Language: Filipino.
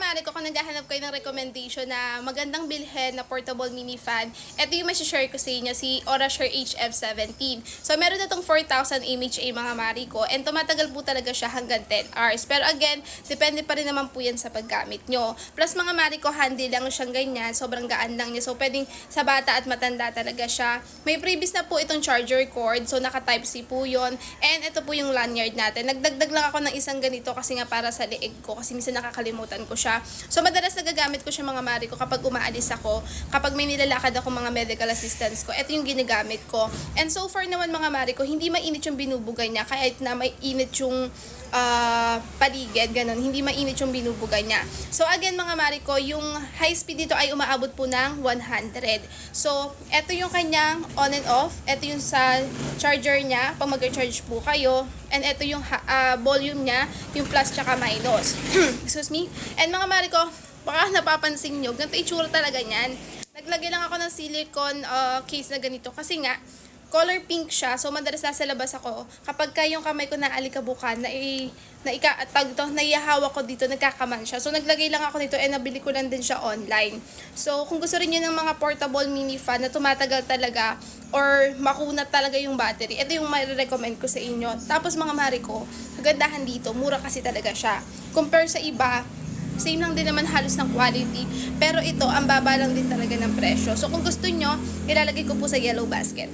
mare ko, kung naghahanap kayo ng recommendation na magandang bilhin na portable mini fan, ito yung share ko sa inyo, si Orasure HF17. So, meron na itong 4,000 mAh mga mare ko, and tumatagal po talaga siya hanggang 10 hours. Pero again, depende pa rin naman po yan sa paggamit nyo. Plus mga mare ko, handy lang siyang ganyan, sobrang gaan lang niya. So, pwedeng sa bata at matanda talaga siya. May previous na po itong charger cord, so naka type C po yun. And ito po yung lanyard natin. Nagdagdag lang ako ng isang ganito kasi nga para sa leeg ko, kasi minsan nakakalimutan ko siya. So madalas nagagamit ko siya mga mare ko kapag umaalis ako, kapag may nilalakad ako mga medical assistance ko, ito yung ginagamit ko. And so far naman mga mare ko, hindi mainit yung binubugay niya kahit na may init yung paligid, ganun, hindi mainit yung binubugay niya. So again mga mare ko, yung high speed dito ay umaabot po ng 100. So ito yung kanyang on and off, ito yung sa charger niya pag mag-charge po kayo, and ito yung volume niya, yung plus tsaka minus. Excuse me. And mga mare ko, baka napapansin nyo, ganito itsura talaga niyan. Naglagay lang ako ng silicone case na ganito kasi nga color pink siya. So, madalas nasa labas ako. Kapag yung kamay ko na alikabukan, naihahawak ko dito, nagkakaman siya. So, naglagay lang ako nito, and nabili ko lang din siya online. So, kung gusto rin nyo ng mga portable mini fan na tumatagal talaga or makunat talaga yung battery, ito yung mai-recommend ko sa inyo. Tapos, mga mare ko, kagandahan dito, mura kasi talaga siya. Compare sa iba, same lang din naman halos ng quality. Pero ito, ang baba lang din talaga ng presyo. So, kung gusto nyo, ilalagay ko po sa yellow basket.